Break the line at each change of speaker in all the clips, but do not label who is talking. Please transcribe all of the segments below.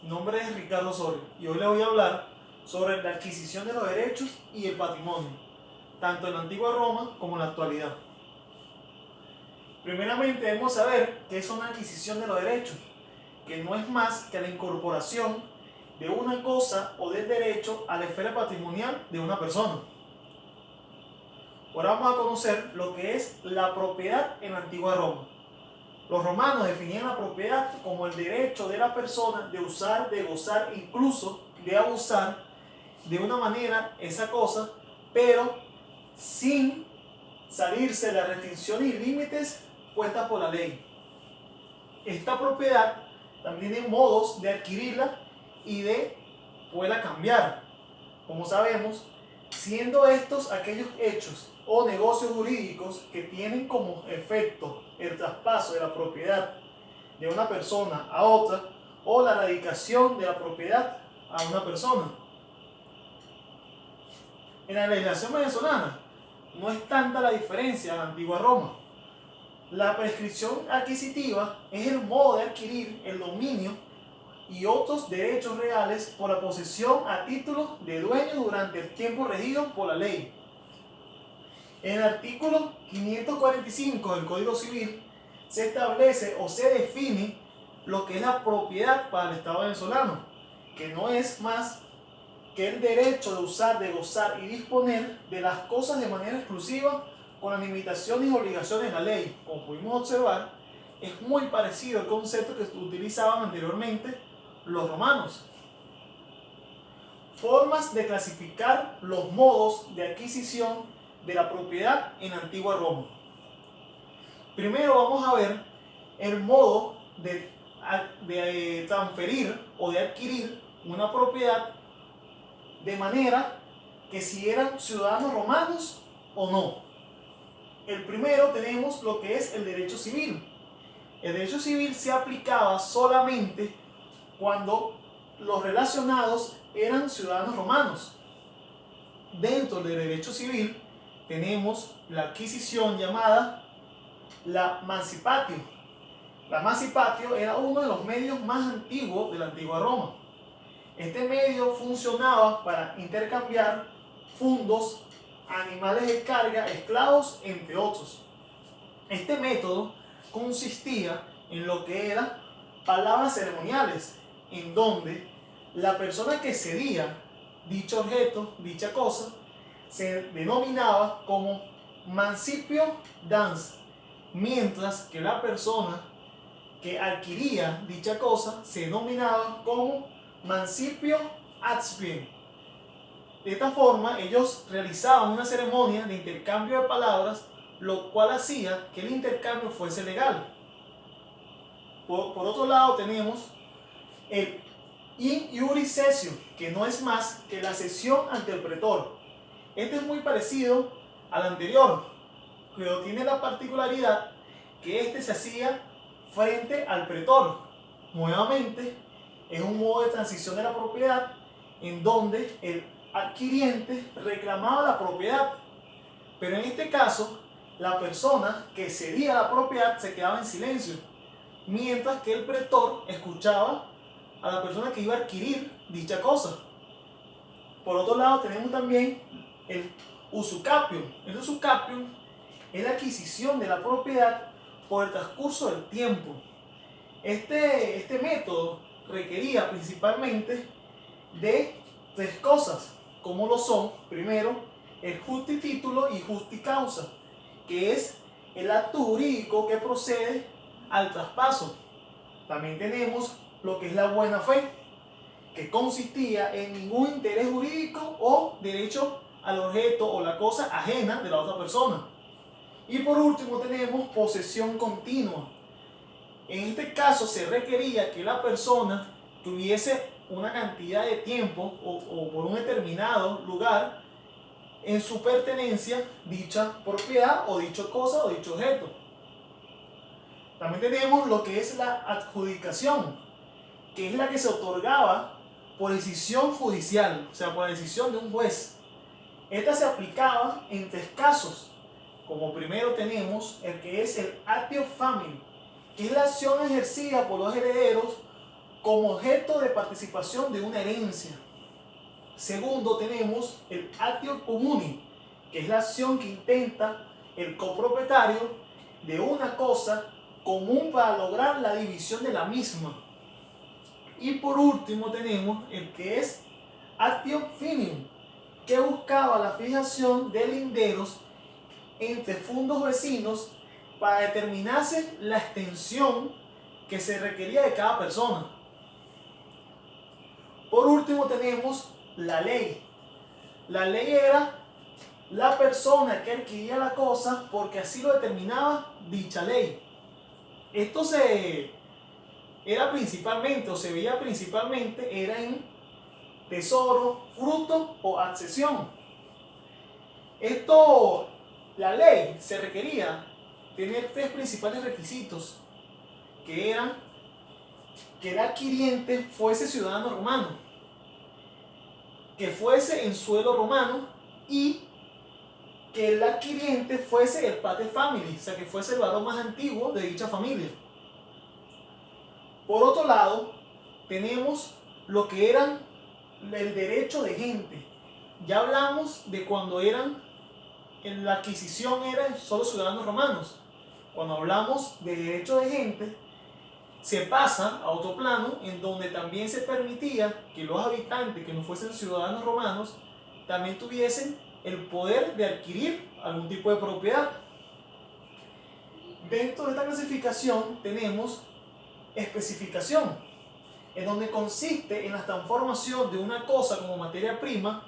nombre es Ricardo Osorio y hoy les voy a hablar sobre la adquisición de los derechos y el patrimonio, tanto en la antigua Roma como en la actualidad. Primeramente debemos saber qué es una adquisición de los derechos, que no es más que la incorporación de una cosa o del derecho a la esfera patrimonial de una persona. Ahora vamos a conocer lo que es la propiedad en la antigua Roma. Los romanos definían la propiedad como el derecho de la persona de usar, de gozar, incluso de abusar de una manera esa cosa, pero sin salirse de las restricciones y límites puestas por la ley. Esta propiedad también tiene modos de adquirirla y de poderla cambiar, como sabemos, siendo estos aquellos hechos o negocios jurídicos que tienen como efecto el traspaso de la propiedad de una persona a otra o la radicación de la propiedad a una persona. En la legislación venezolana no es tanta la diferencia a la antigua Roma. La prescripción adquisitiva es el modo de adquirir el dominio y otros derechos reales por la posesión a título de dueño durante el tiempo regido por la ley. En el artículo 545 del Código Civil se establece o se define lo que es la propiedad para el Estado venezolano, que no es más que el derecho de usar, de gozar y disponer de las cosas de manera exclusiva con las limitaciones y obligaciones de la ley. Como pudimos observar, es muy parecido al concepto que utilizaban anteriormente los romanos. Formas de clasificar los modos de adquisición de la propiedad en la antigua Roma. Primero vamos a ver el modo de transferir o de adquirir una propiedad de manera que si eran ciudadanos romanos o no. El primero tenemos lo que es el derecho civil. El derecho civil se aplicaba solamente cuando los relacionados eran ciudadanos romanos. Dentro del derecho civil tenemos la adquisición llamada la mancipatio. La mancipatio era uno de los medios más antiguos de la antigua Roma. Este medio funcionaba para intercambiar fundos, animales de carga, esclavos, entre otros. Este método consistía en lo que eran palabras ceremoniales, en donde la persona que cedía dicho objeto, dicha cosa, se denominaba como mancipio dans, mientras que la persona que adquiría dicha cosa se denominaba como mancipio adspien. De esta forma, ellos realizaban una ceremonia de intercambio de palabras, lo cual hacía que el intercambio fuese legal. Por otro lado, tenemos el in iuris cessio, que no es más que la cesión ante el pretor. Este es muy parecido al anterior, pero tiene la particularidad que este se hacía frente al pretor. Nuevamente, es un modo de transición de la propiedad en donde el adquiriente reclamaba la propiedad, pero en este caso, la persona que cedía la propiedad se quedaba en silencio, mientras que el pretor escuchaba a la persona que iba a adquirir dicha cosa. Por otro lado, tenemos también el usucapium. El usucapium es la adquisición de la propiedad por el transcurso del tiempo. Este método requería principalmente de tres cosas, como lo son, primero, el justitítulo y justicausa, que es el acto jurídico que procede al traspaso. También tenemos lo que es la buena fe, que consistía en ningún interés jurídico o derecho al objeto o la cosa ajena de la otra persona. Y por último tenemos posesión continua. En este caso se requería que la persona tuviese una cantidad de tiempo o por un determinado lugar en su pertenencia dicha propiedad o dicha cosa o dicho objeto. También tenemos lo que es la adjudicación, que es la que se otorgaba por decisión judicial, o sea, por decisión de un juez. Esta se aplicaba en tres casos. Como primero tenemos el que es el actio famili, que es la acción ejercida por los herederos como objeto de participación de una herencia. Segundo, tenemos el actio comuni, que es la acción que intenta el copropietario de una cosa común para lograr la división de la misma. Y por último tenemos el que es actio finium, que buscaba la fijación de linderos entre fundos vecinos para determinarse la extensión que se requería de cada persona. Por último tenemos la ley. La ley era la persona que adquiría la cosa porque así lo determinaba dicha ley. Esto se veía principalmente era en tesoro, fruto o accesión. La ley se requería tener tres principales requisitos, que eran que el adquiriente fuese ciudadano romano, que fuese en suelo romano y que el adquiriente fuese el pater familiae, o sea, que fuese el varón más antiguo de dicha familia. Por otro lado, tenemos lo que eran el derecho de gente. Ya hablamos de cuando en la adquisición eran solo ciudadanos romanos. Cuando hablamos de derecho de gente, se pasa a otro plano en donde también se permitía que los habitantes que no fuesen ciudadanos romanos también tuviesen el poder de adquirir algún tipo de propiedad. Dentro de esta clasificación tenemos especificación, en donde consiste en la transformación de una cosa como materia prima,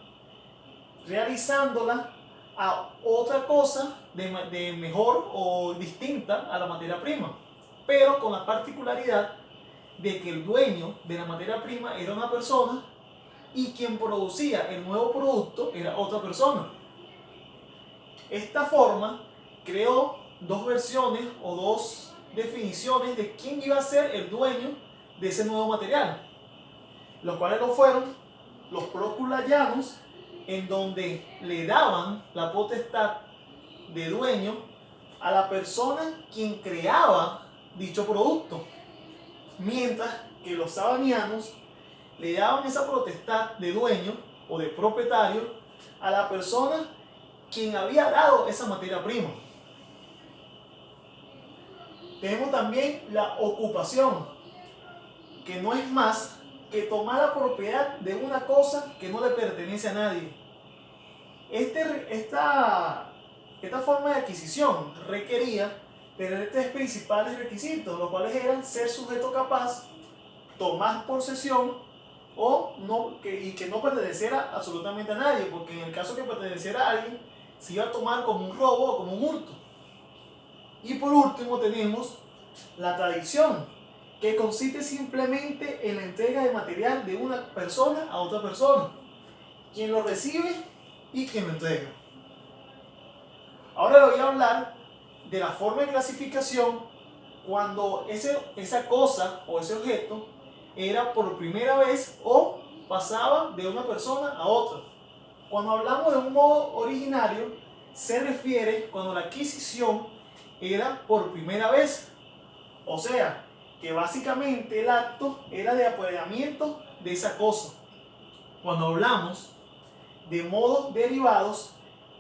realizándola a otra cosa de mejor o distinta a la materia prima, pero con la particularidad de que el dueño de la materia prima era una persona y quien producía el nuevo producto era otra persona. Esta forma creó dos versiones o dos definiciones de quién iba a ser el dueño de ese nuevo material, los cuales lo fueron los proculayanos, en donde le daban la potestad de dueño a la persona quien creaba dicho producto, mientras que los sabanianos le daban esa potestad de dueño o de propietario a la persona quien había dado esa materia prima. Tenemos también la ocupación, que no es más que tomar la propiedad de una cosa que no le pertenece a nadie. Esta forma de adquisición requería tener tres principales requisitos, los cuales eran ser sujeto capaz, tomar posesión y que no perteneciera absolutamente a nadie, porque en el caso que perteneciera a alguien se iba a tomar como un robo o como un hurto. Y por último tenemos la tradición, que consiste simplemente en la entrega de material de una persona a otra persona, quien lo recibe y quien lo entrega. Ahora le voy a hablar de la forma de clasificación cuando esa cosa o ese objeto era por primera vez o pasaba de una persona a otra. Cuando hablamos de un modo originario, se refiere cuando la adquisición era por primera vez, o sea, que básicamente el acto era de apoderamiento de esa cosa. Cuando hablamos de modos derivados,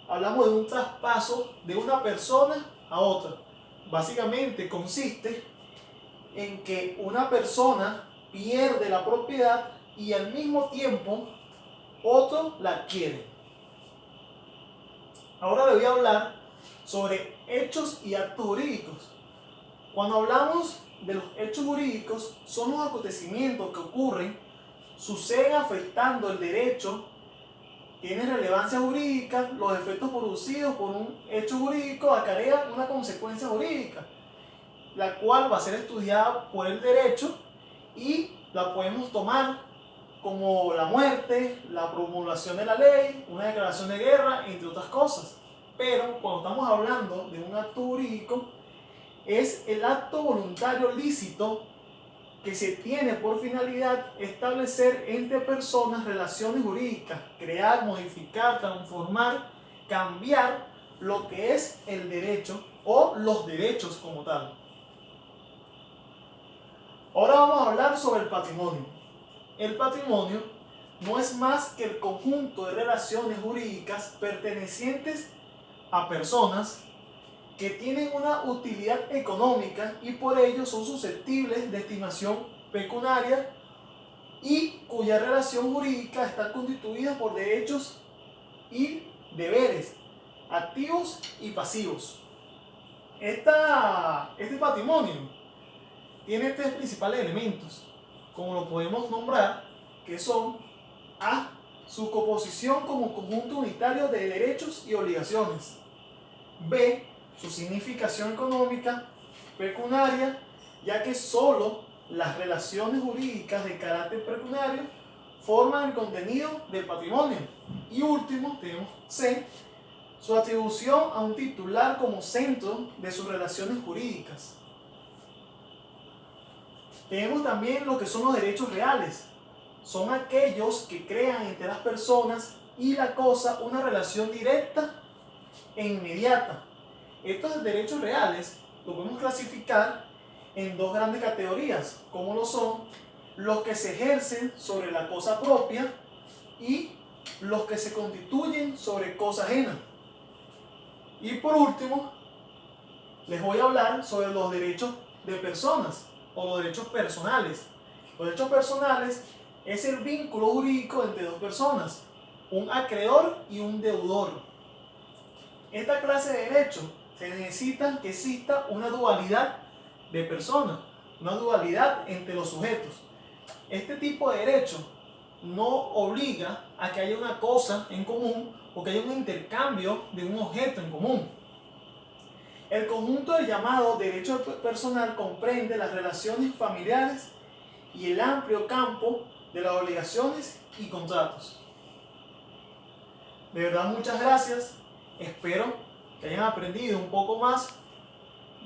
hablamos de un traspaso de una persona a otra. Básicamente consiste en que una persona pierde la propiedad y al mismo tiempo otro la adquiere. Ahora le voy a hablar sobre hechos y actos jurídicos. Cuando hablamos de los hechos jurídicos, son los acontecimientos que ocurren, suceden afectando el derecho, tienen relevancia jurídica, los efectos producidos por un hecho jurídico acarrean una consecuencia jurídica, la cual va a ser estudiada por el derecho y la podemos tomar como la muerte, la promulgación de la ley, una declaración de guerra, entre otras cosas. Pero cuando estamos hablando de un acto jurídico, es el acto voluntario lícito que se tiene por finalidad establecer entre personas relaciones jurídicas, crear, modificar, transformar, cambiar lo que es el derecho o los derechos como tal. Ahora vamos a hablar sobre el patrimonio. El patrimonio no es más que el conjunto de relaciones jurídicas pertenecientes a personas que tienen una utilidad económica y por ello son susceptibles de estimación pecuniaria y cuya relación jurídica está constituida por derechos y deberes, activos y pasivos. Este patrimonio tiene tres principales elementos, como lo podemos nombrar, que son A. Su composición como conjunto unitario de derechos y obligaciones. B. Su significación económica pecuniaria, ya que solo las relaciones jurídicas de carácter pecuniario forman el contenido del patrimonio. Y último, tenemos C. Su atribución a un titular como centro de sus relaciones jurídicas. Tenemos también lo que son los derechos reales. Son aquellos que crean entre las personas y la cosa una relación directa e inmediata. Estos derechos reales los podemos clasificar en dos grandes categorías, como lo son los que se ejercen sobre la cosa propia y los que se constituyen sobre cosa ajena. Y por último, les voy a hablar sobre los derechos de personas o los derechos personales. Los derechos personales es el vínculo jurídico entre dos personas, un acreedor y un deudor. Esta clase de derechos se necesita que exista una dualidad de personas, una dualidad entre los sujetos. Este tipo de derecho no obliga a que haya una cosa en común o que haya un intercambio de un objeto en común. El conjunto del llamado derecho personal comprende las relaciones familiares y el amplio campo de las obligaciones y contratos. De verdad, muchas gracias. Espero que hayan aprendido un poco más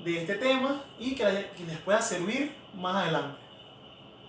de este tema y que les pueda servir más adelante.